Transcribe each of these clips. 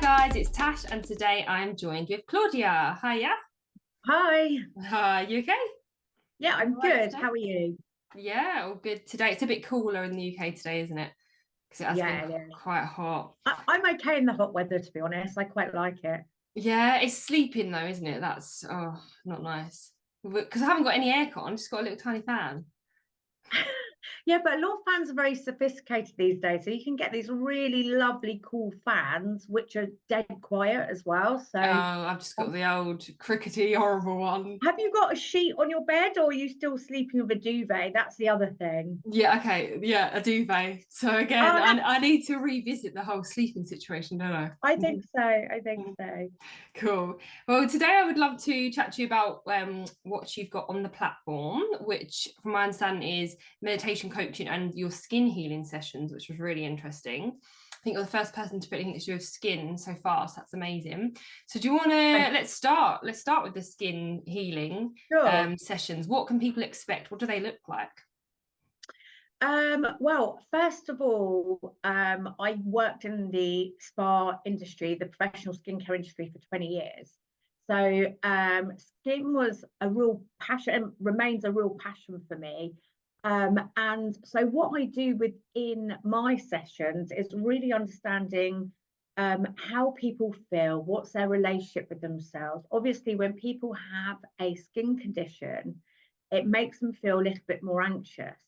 guys, it's Tash, and today I'm joined with Claudia. Hiya. Hi. Hi, you okay? Yeah, I'm All right good. today? How are you? Yeah, all good today. It's a bit cooler in the UK today, isn't it? Because it has been Yeah, it is. quite hot. I'm okay in the hot weather, to be honest. I quite like it. Yeah, it's sleeping though, isn't it? That's not nice. Because I haven't got any aircon, just got a little tiny fan. Yeah, but a lot of fans are very sophisticated these days. So you can get these really lovely, cool fans, which are dead quiet as well. Oh, So I've just got the old crickety horrible one. have you got a sheet on your bed or are you still sleeping with a duvet? That's the other thing. Yeah, okay, yeah, a duvet. So again, Oh, I need to revisit the whole sleeping situation, don't I? I think so. I think so. Cool. Well, today I would love to chat to you about what you've got on the platform, which, from my understanding, is meditation coaching and your skin healing sessions, which was really interesting. I think you're the first person to put anything to do with skin so far, so that's amazing. So, do you want to let's start? Let's start with the skin healing Sure. sessions. What can people expect? What do they look like? Well, first of all, I worked in the spa industry, the professional skincare industry for 20 years. So skin was a real passion and remains a real passion for me. And so what I do within my sessions is really understanding how people feel, what's their relationship with themselves. Obviously, when people have a skin condition, it makes them feel a little bit more anxious.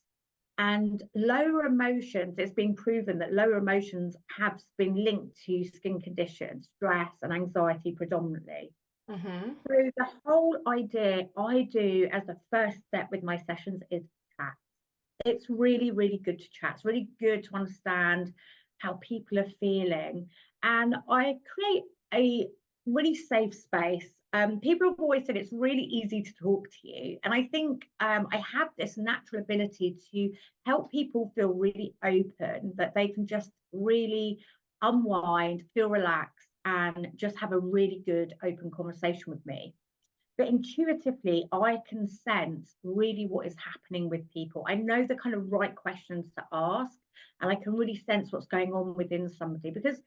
And lower emotions, it's been proven that lower emotions have been linked to skin conditions, stress and anxiety predominantly. Mm-hmm. So the whole idea I do as a first step with my sessions is chat. It's really, really good to chat. It's really good to understand how people are feeling. And I create a really safe space. People have always said it's really easy to talk to you. And I think I have this natural ability to help people feel really open, that they can just really unwind, feel relaxed, and just have a really good open conversation with me. But intuitively, I can sense really what is happening with people. I know the kind of right questions to ask, and I can really sense what's going on within somebody, because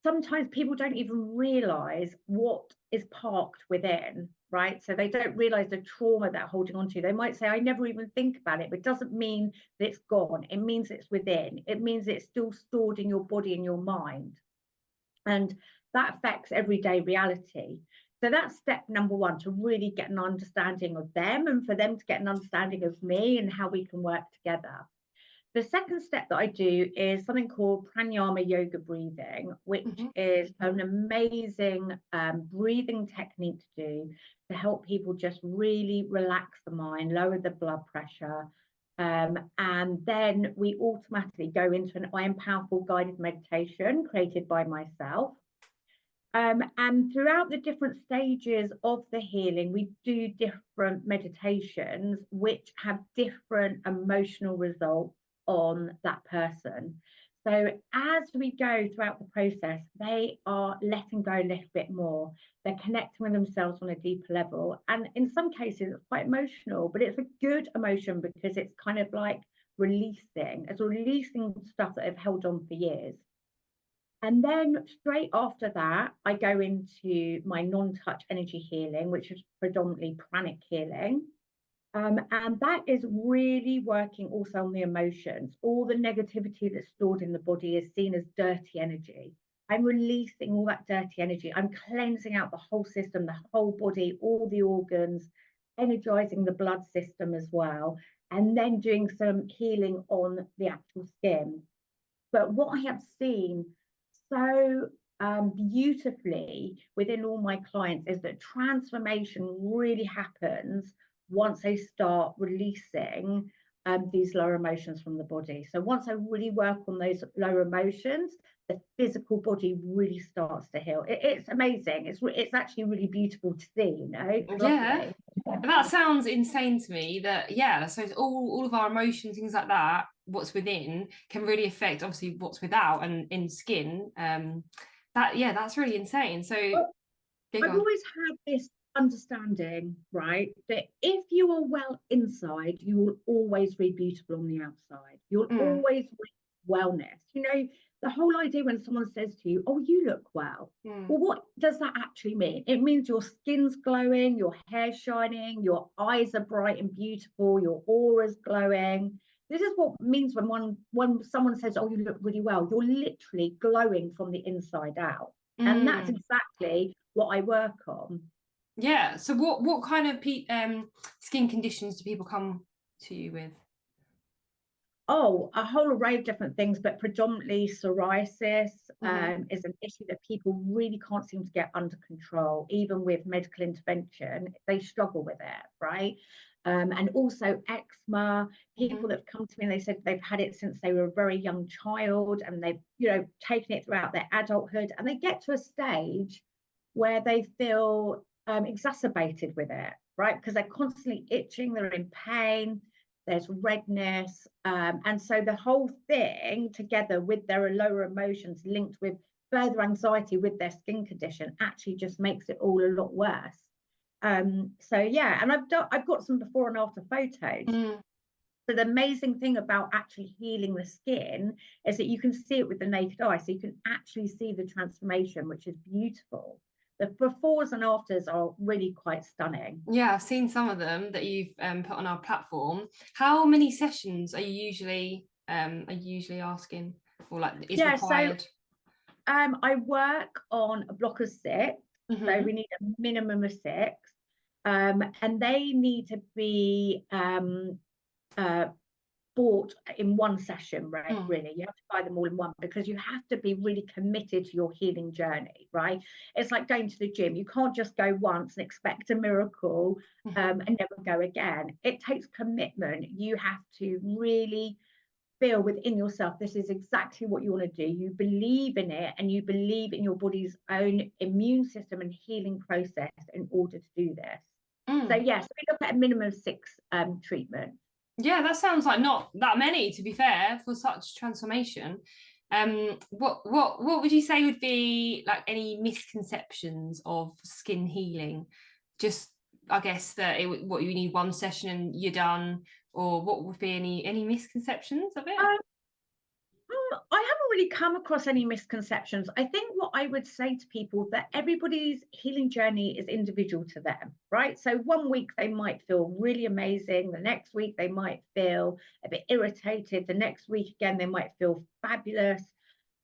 sometimes people don't even realize what is parked within, right? So they don't realize the trauma they're holding on to. They might say, I never even think about it, but it doesn't mean that it's gone. It means it's within. It means it's still stored in your body and your mind. And that affects everyday reality. So that's step number one, to really get an understanding of them and for them to get an understanding of me and how we can work together. The second step that I do is something called pranayama yoga breathing, which Mm-hmm. is an amazing breathing technique to do to help people just really relax the mind, lower the blood pressure. And then we automatically go into an I Am Powerful guided meditation created by myself. And throughout the different stages of the healing, we do different meditations which have different emotional results on that person. So as we go throughout the process, they are letting go a little bit more. They're connecting with themselves on a deeper level. And in some cases, it's quite emotional, but it's a good emotion because it's kind of like releasing. It's releasing stuff that have held on for years. And then straight after that, I go into my non-touch energy healing, which is predominantly pranic healing. And that is really working also on the emotions. All the negativity that's stored in the body is seen as dirty energy. I'm releasing all that dirty energy. I'm cleansing out the whole system, the whole body, all the organs, energizing the blood system as well, and then doing some healing on the actual skin. But what I have seen so beautifully within all my clients is that transformation really happens once they start releasing these lower emotions from the body. So once I really work on those lower emotions, the physical body really starts to heal. It's amazing. It's actually really beautiful to see. You know, it's Yeah, lovely. that sounds insane to me. That yeah, so all of our emotions, things like that, what's within can really affect obviously what's without and in skin. That yeah, that's really insane. So yeah, Well, go I've on. always had this understanding, right, that if you are well inside, you will always be beautiful on the outside. You'll Mm, always reach wellness. You know, the whole idea when someone says to you, oh, you look well. Well, what does that actually mean? It means your skin's glowing, your hair's shining, your eyes are bright and beautiful, your aura's glowing. This is what it means when someone says, oh, you look really well. You're literally glowing from the inside out. And that's exactly what I work on. Yeah. So what kind of skin conditions do people come to you with? Oh, a whole array of different things, but predominantly psoriasis is an issue that people really can't seem to get under control. Even with medical intervention, they struggle with it, right? And also eczema. People that have come to me and they said they've had it since they were a very young child, and they've, taken it throughout their adulthood, and they get to a stage where they feel exacerbated with it, right? Because they're constantly itching, they're in pain, there's redness, and so the whole thing together with their lower emotions linked with further anxiety with their skin condition actually just makes it all a lot worse. So yeah, and I've got some before and after photos. So the amazing thing about actually healing the skin is that you can see it with the naked eye, so you can actually see the transformation, which is beautiful. The befores and afters are really quite stunning. Yeah, I've seen some of them that you've put on our platform. How many sessions are you usually asking, or like is required? So I work on a block of 6, so we need a minimum of 6, and they need to be bought in one session, right? Really, you have to buy them all in one, because you have to be really committed to your healing journey, right? It's like going to the gym. You can't just go once and expect a miracle and never go again. It takes commitment. You have to really feel within yourself this is exactly what you want to do. You believe in it, and you believe in your body's own immune system and healing process in order to do this. So yes, we look at a minimum of 6 treatments. Yeah, that sounds like not that many, to be fair, for such transformation. What would you say would be like any misconceptions of skin healing? Just, I guess that what you need one session and you're done, or what would be any misconceptions of it? I haven't really come across any misconceptions. I think what I would say to people that everybody's healing journey is individual to them, right? So one week they might feel really amazing. The next week they might feel a bit irritated. The next week again, they might feel fabulous.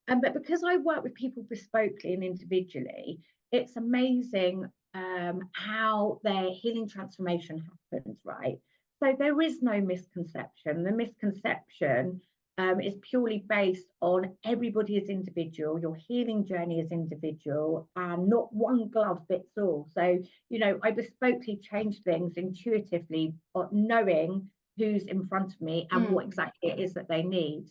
But because I work with people bespokely and individually, it's amazing how their healing transformation happens, right? So there is no misconception. The misconception is purely based on everybody is individual. Your healing journey is individual, and not one glove fits all. So, I bespokely change things intuitively, knowing who's in front of me and what exactly it is that they need.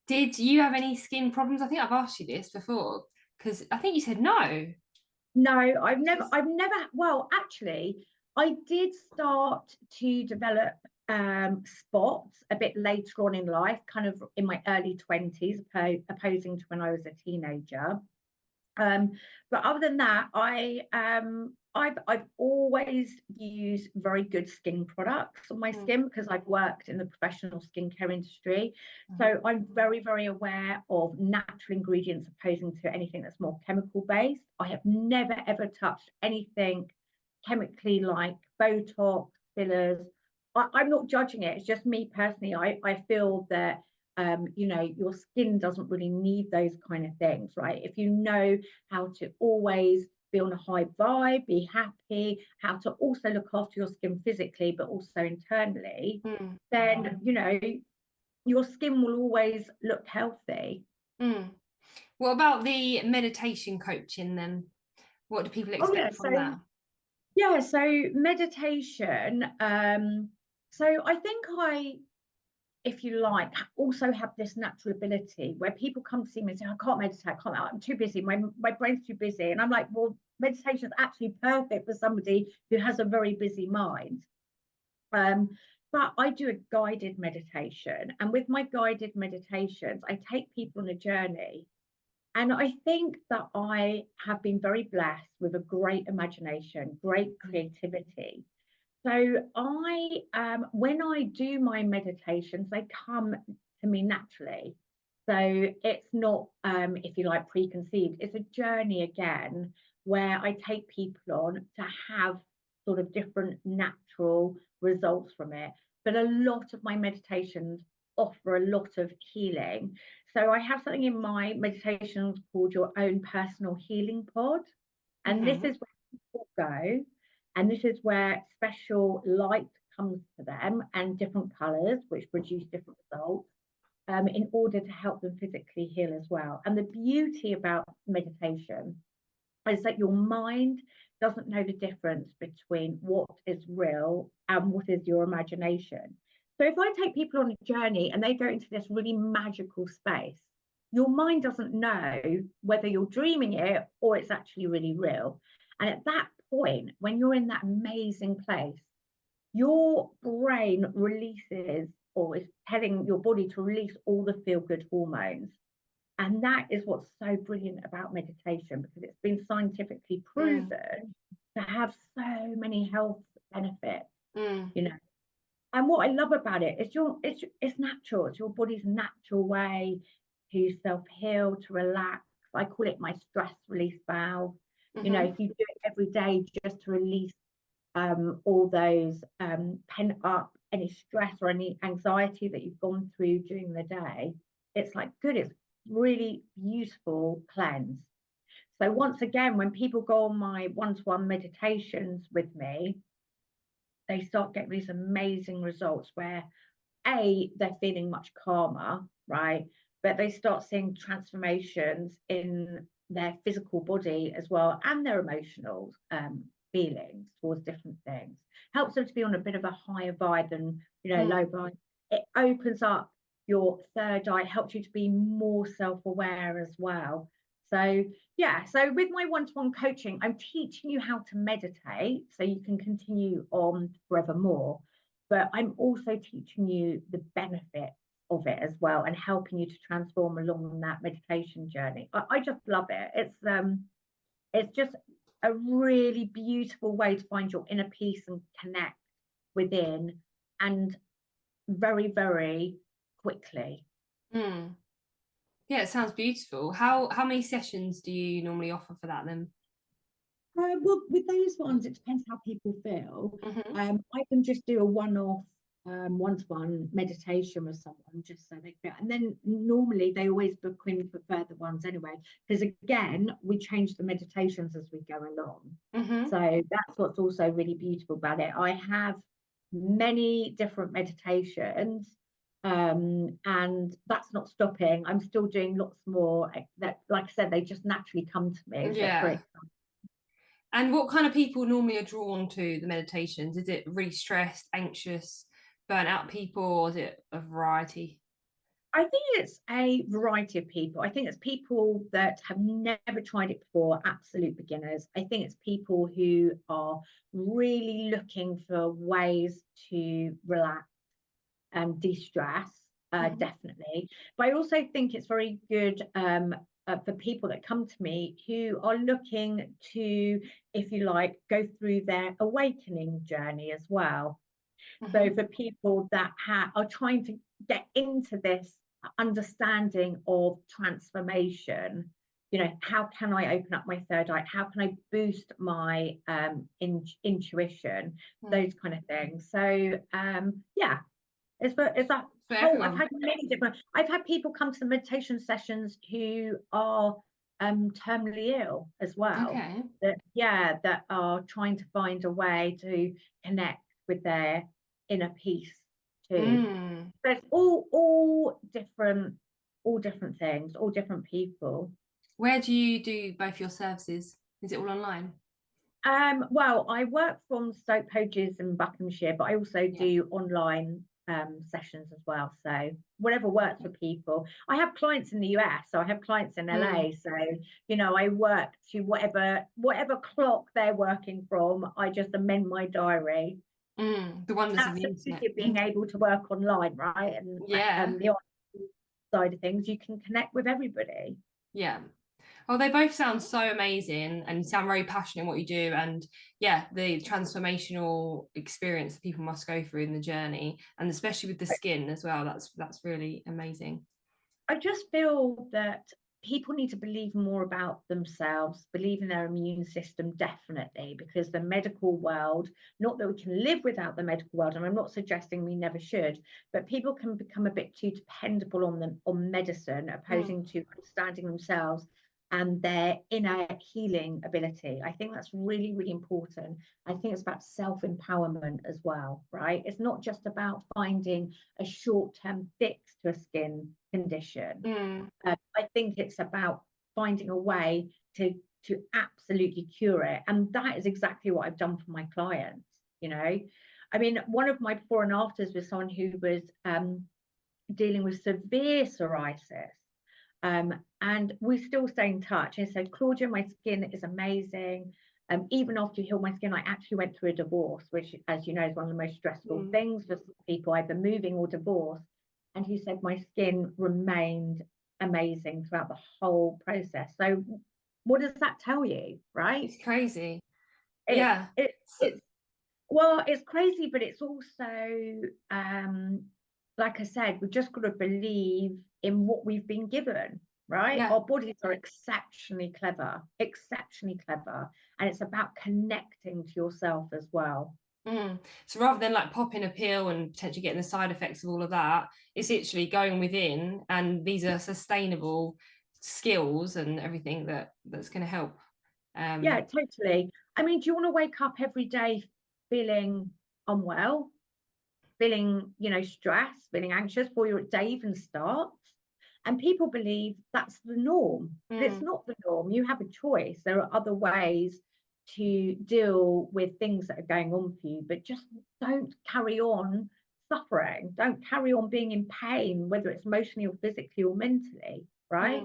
Did you have any skin problems? I think I've asked you this before, because I think you said no. No, I've never, well, actually, I did start to develop spots a bit later on in life, kind of in my early 20s, opposing to when I was a teenager. But other than that, I've always used very good skin products on my skin, because I've worked in the professional skincare industry. So I'm very, very aware of natural ingredients opposing to anything that's more chemical based. I have never ever touched anything chemically like Botox, fillers. I'm not judging it. It's just me personally. I feel that your skin doesn't really need those kind of things, right? If you know how to always be on a high vibe, be happy, how to also look after your skin physically, but also internally, then, your skin will always look healthy. What about the meditation coaching then? What do people expect from that? Yeah, so meditation. So I think if you like, also have this natural ability where people come to see me and say, I can't meditate, I'm too busy, my brain's too busy. And I'm like, well, meditation is actually perfect for somebody who has a very busy mind. But I do a guided meditation. And with my guided meditations, I take people on a journey. And I think that I have been very blessed with a great imagination, great creativity. So when I do my meditations, they come to me naturally. So it's not, if you like, preconceived. It's a journey again where I take people on to have sort of different natural results from it. But a lot of my meditations offer a lot of healing. So I have something in my meditations called your own personal healing pod. And this Mm-hmm. is where people go. And this is where special light comes to them and different colors, which produce different results in order to help them physically heal as well. And the beauty about meditation is that your mind doesn't know the difference between what is real and what is your imagination. So if I take people on a journey and they go into this really magical space, your mind doesn't know whether you're dreaming it or it's actually really real. And at that point, when you're in that amazing place, your brain releases or is telling your body to release all the feel good hormones. And that is what's so brilliant about meditation, because it's been scientifically Mm. proven to have so many health benefits, Mm. you know. And what I love about it is it's natural. It's your body's natural way to self-heal, to relax. I call it my stress release valve. You know, Mm-hmm. if you do it every day just to release all those pent up any stress or any anxiety that you've gone through during the day, it's like good. It's really beautiful cleanse. So once again, when people go on my one-to-one meditations with me, they start getting these amazing results where they're feeling much calmer, right? But they start seeing transformations in their physical body as well, and their emotional feelings towards different things. Helps them to be on a bit of a higher vibe than, low Mm. vibe. It opens up your third eye, helps you to be more self-aware as well. So yeah, so with my one-to-one coaching, I'm teaching you how to meditate so you can continue on forevermore, but I'm also teaching you the benefit of it as well and helping you to transform along that meditation journey. I just love it. It's just a really beautiful way to find your inner peace and connect within, and very, very quickly. Mm. Yeah, it sounds beautiful. How many sessions do you normally offer for that then? Well, with those ones, it depends how people feel. Mm-hmm. I can just do a one-off, one-to-one meditation with someone just so they feel, and then normally they always book in for further ones anyway, because again, we change the meditations as we go along. Mm-hmm. So that's what's also really beautiful about it. I have many different meditations, and that's not stopping. I'm still doing lots more that, like I said, they just naturally come to me. So it's Yeah. very. And what kind of people normally are drawn to the meditations? Is it really stressed, anxious, burnt out people, or is it a variety? I think it's a variety of people. I think it's people that have never tried it before, absolute beginners. I think it's people who are really looking for ways to relax and de-stress, Mm-hmm. definitely. But I also think it's very good for people that come to me who are looking to, if you like, go through their awakening journey as well. So Mm-hmm. for people that are trying to get into this understanding of transformation, how can I open up my third eye? How can I boost my intuition? Mm. Those kind of things. So yeah, it's a For whole. I've everyone. had many different. I've had people come to the meditation sessions who are terminally ill as well. Okay. That are trying to find a way to connect with their inner peace too. Mm. So it's all different things, all different people. Where do you do both your services? Is it all online? Well, I work from Stoke Poges in Buckinghamshire, but I also Yeah. do online sessions as well. So whatever works for people. I have clients in the US, so I have clients in Mm. LA. So I work to whatever clock they're working from. I just amend my diary. Mm. The wonders of That's the the internet. beauty of being able to work online, right? And Yeah. the online side of things, you can connect with everybody. Yeah. Well, they both sound so amazing and you sound very passionate in what you do. And yeah, the transformational experience that people must go through in the journey, and especially with the skin as well. That's really amazing. I just feel that people need to believe more about themselves, believe in their immune system, definitely, because the medical world, not that we can live without the medical world, and I'm not suggesting we never should, but people can become a bit too dependable on medicine, opposing to understanding themselves and their inner healing ability. I think that's really, really important. I think it's about self-empowerment as well, right? It's not just about finding a short-term fix to a skin condition. I think it's about finding a way to absolutely cure it, and that is exactly what I've done for my clients. I mean, one of my before and afters was someone who was dealing with severe psoriasis, and we still stay in touch. And said, Claudia, my skin is amazing. Even after you heal my skin, I actually went through a divorce, which, as you know, is one of the most stressful things for people, either moving or divorce. And he said my skin remained amazing throughout the whole process. So what does that tell you, right? It's crazy. Yeah. It's well, it's crazy, but it's also like I said, we've just got to believe in what we've been given, right? Yeah. Our bodies are exceptionally clever, and it's about connecting to yourself as well. So rather than like popping a pill and potentially getting the side effects of all of that, it's literally going within, and these are sustainable skills and everything that's going to help. Yeah, totally. I mean, do you want to wake up every day feeling unwell, feeling, stressed, feeling anxious before your day even starts? And people believe that's the norm. But it's not the norm. You have a choice. There are other ways to deal with things that are going on for you, but just don't carry on suffering. Don't carry on being in pain, whether it's emotionally or physically or mentally, right?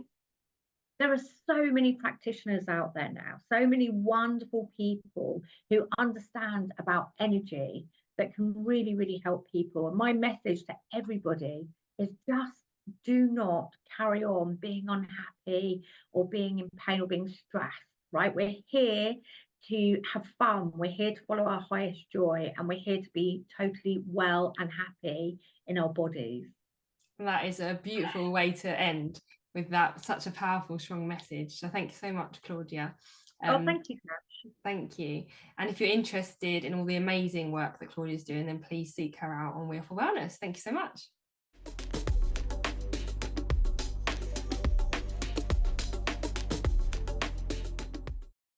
There are so many practitioners out there now, so many wonderful people who understand about energy that can really, really help people. And my message to everybody is just do not carry on being unhappy or being in pain or being stressed, right? We're here to have fun. We're here to follow our highest joy, and we're here to be totally well and happy in our bodies. That is a beautiful way to end, with that such a powerful, strong message. So thank you so much, Claudia. Thank you, Cash. Thank you. And if you're interested in all the amazing work that Claudia's doing, then please seek her out on Wheel for Wellness. Thank you so much.